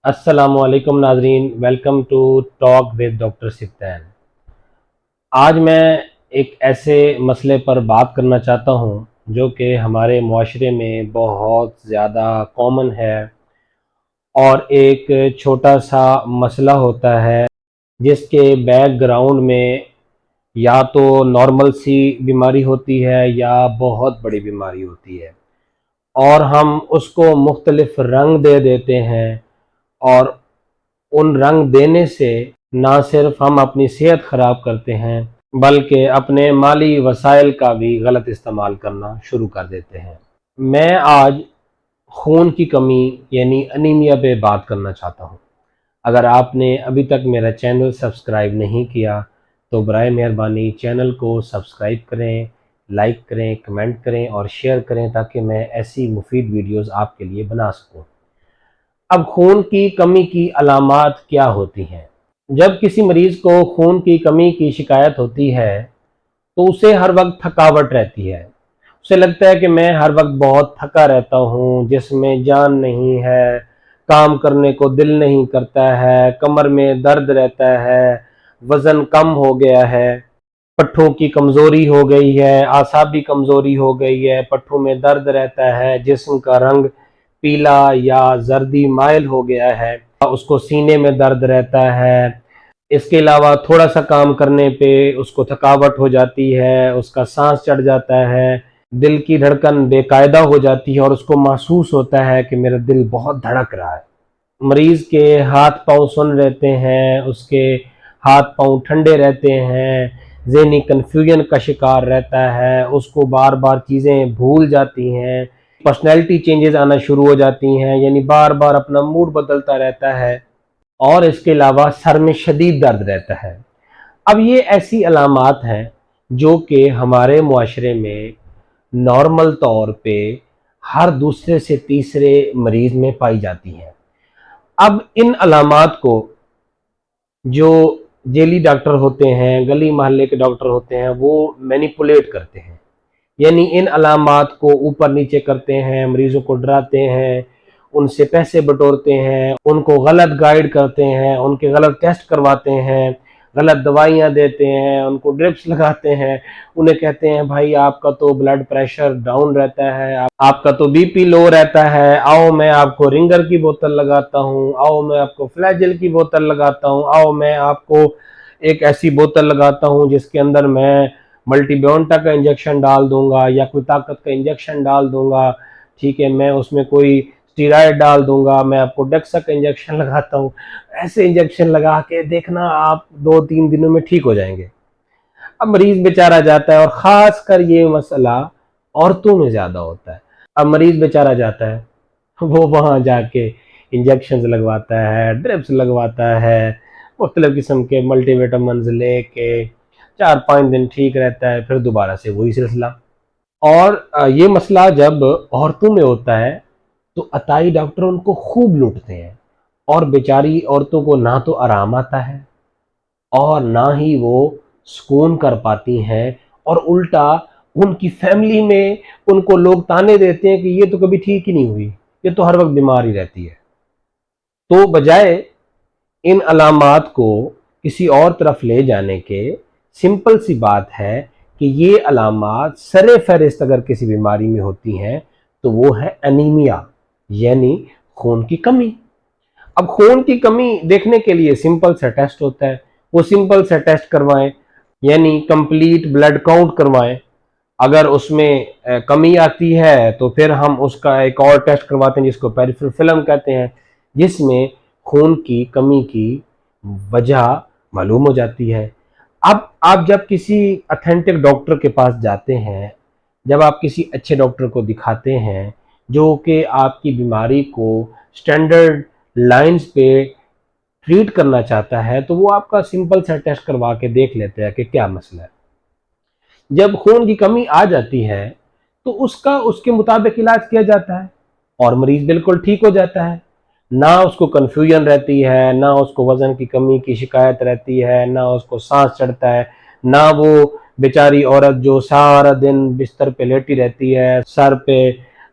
السلام علیکم ناظرین، welcome to talk with doctor Saftain. آج میں ایک ایسے مسئلے پر بات کرنا چاہتا ہوں جو کہ ہمارے معاشرے میں بہت زیادہ کامن ہے اور ایک چھوٹا سا مسئلہ ہوتا ہے جس کے بیک گراؤنڈ میں یا تو نارمل سی بیماری ہوتی ہے یا بہت بڑی بیماری ہوتی ہے، اور ہم اس کو مختلف رنگ دے دیتے ہیں، اور ان رنگ دینے سے نہ صرف ہم اپنی صحت خراب کرتے ہیں بلکہ اپنے مالی وسائل کا بھی غلط استعمال کرنا شروع کر دیتے ہیں۔ میں آج خون کی کمی یعنی انیمیا پہ بات کرنا چاہتا ہوں۔ اگر آپ نے ابھی تک میرا چینل سبسکرائب نہیں کیا تو برائے مہربانی چینل کو سبسکرائب کریں، لائک کریں، کمنٹ کریں اور شیئر کریں تاکہ میں ایسی مفید ویڈیوز آپ کے لیے بنا سکوں۔ اب خون کی کمی کی علامات کیا ہوتی ہیں؟ جب کسی مریض کو خون کی کمی کی شکایت ہوتی ہے تو اسے ہر وقت تھکاوٹ رہتی ہے۔ اسے لگتا ہے کہ میں ہر وقت بہت تھکا رہتا ہوں، جسم میں جان نہیں ہے، کام کرنے کو دل نہیں کرتا ہے، کمر میں درد رہتا ہے، وزن کم ہو گیا ہے، پٹھوں کی کمزوری ہو گئی ہے، اعصابی کمزوری ہو گئی ہے، پٹھوں میں درد رہتا ہے، جسم کا رنگ پیلا یا زردی مائل ہو گیا ہے، اس کو سینے میں درد رہتا ہے۔ اس کے علاوہ تھوڑا سا کام کرنے پہ اس کو تھکاوٹ ہو جاتی ہے، اس کا سانس چڑھ جاتا ہے، دل کی دھڑکن بے قاعدہ ہو جاتی ہے اور اس کو محسوس ہوتا ہے کہ میرا دل بہت دھڑک رہا ہے۔ مریض کے ہاتھ پاؤں سن رہتے ہیں، اس کے ہاتھ پاؤں ٹھنڈے رہتے ہیں، ذہنی کنفیوژن کا شکار رہتا ہے، اس کو بار بار چیزیں بھول جاتی ہیں، پرسنالٹی چینجز آنا شروع ہو جاتی ہیں، یعنی بار بار اپنا موڈ بدلتا رہتا ہے، اور اس کے علاوہ سر میں شدید درد رہتا ہے۔ اب یہ ایسی علامات ہیں جو کہ ہمارے معاشرے میں نارمل طور پہ ہر دوسرے سے تیسرے مریض میں پائی جاتی ہیں۔ اب ان علامات کو جو جیلی ڈاکٹر ہوتے ہیں، گلی محلے کے ڈاکٹر ہوتے ہیں، وہ مینیپولیٹ کرتے ہیں، یعنی ان علامات کو اوپر نیچے کرتے ہیں، مریضوں کو ڈراتے ہیں، ان سے پیسے بٹورتے ہیں، ان کو غلط گائیڈ کرتے ہیں، ان کے غلط ٹیسٹ کرواتے ہیں، غلط دوائیاں دیتے ہیں، ان کو ڈرپس لگاتے ہیں، انہیں کہتے ہیں بھائی آپ کا تو بلڈ پریشر ڈاؤن رہتا ہے، آپ کا تو بی پی لو رہتا ہے، آؤ میں آپ کو رنگر کی بوتل لگاتا ہوں، آؤ میں آپ کو فلیجل کی بوتل لگاتا ہوں، آؤ میں آپ کو ایک ایسی بوتل لگاتا ہوں جس کے اندر میں ملٹی بیونٹا کا انجیکشن ڈال دوں گا یا کوئی طاقت کا انجیکشن ڈال دوں گا، ٹھیک ہے، میں اس میں کوئی اسٹیرائڈ ڈال دوں گا، میں آپ کو ڈیکسا کا انجیکشن لگاتا ہوں۔ ایسے انجیکشن لگا کے دیکھنا آپ 2-3 دنوں میں ٹھیک ہو جائیں گے۔ اب مریض بیچارہ جاتا ہے، اور خاص کر یہ مسئلہ عورتوں میں زیادہ ہوتا ہے۔ اب مریض بیچارہ جاتا ہے، وہ وہاں جا کے انجیکشنز لگواتا ہے، ڈرپس لگواتا ہے، مختلف قسم کے ملٹی وٹامنز لے کے 4-5 دن ٹھیک رہتا ہے، پھر دوبارہ سے وہی سلسلہ۔ اور یہ مسئلہ جب عورتوں میں ہوتا ہے تو عطائی ڈاکٹر ان کو خوب لوٹتے ہیں، اور بیچاری عورتوں کو نہ تو آرام آتا ہے اور نہ ہی وہ سکون کر پاتی ہیں، اور الٹا ان کی فیملی میں ان کو لوگ تانے دیتے ہیں کہ یہ تو کبھی ٹھیک ہی نہیں ہوئی، یہ تو ہر وقت بیمار ہی رہتی ہے۔ تو بجائے ان علامات کو کسی اور طرف لے جانے کے، سمپل سی بات ہے کہ یہ علامات سر فہرست اگر کسی بیماری میں ہوتی ہیں تو وہ ہے انیمیا، یعنی خون کی کمی۔ اب خون کی کمی دیکھنے کے لیے سمپل سا ٹیسٹ ہوتا ہے، وہ سمپل سا ٹیسٹ کروائیں، یعنی کمپلیٹ بلڈ کاؤنٹ کروائیں۔ اگر اس میں کمی آتی ہے تو پھر ہم اس کا ایک اور ٹیسٹ کرواتے ہیں جس کو پیریفرل فلم کہتے ہیں، جس میں خون کی کمی کی وجہ معلوم ہو جاتی ہے۔ اب آپ جب کسی اتھینٹک ڈاکٹر کے پاس جاتے ہیں، جب آپ کسی اچھے ڈاکٹر کو دکھاتے ہیں جو کہ آپ کی بیماری کو سٹینڈرڈ لائنز پہ ٹریٹ کرنا چاہتا ہے، تو وہ آپ کا سمپل سا ٹیسٹ کروا کے دیکھ لیتے ہیں کہ کیا مسئلہ ہے۔ جب خون کی کمی آ جاتی ہے تو اس کے مطابق علاج کیا جاتا ہے اور مریض بالکل ٹھیک ہو جاتا ہے، نہ اس کو کنفیوژن رہتی ہے، نہ اس کو وزن کی کمی کی شکایت رہتی ہے، نہ اس کو سانس چڑھتا ہے، نہ وہ بیچاری عورت جو سارا دن بستر پہ لیٹی رہتی ہے، سر پہ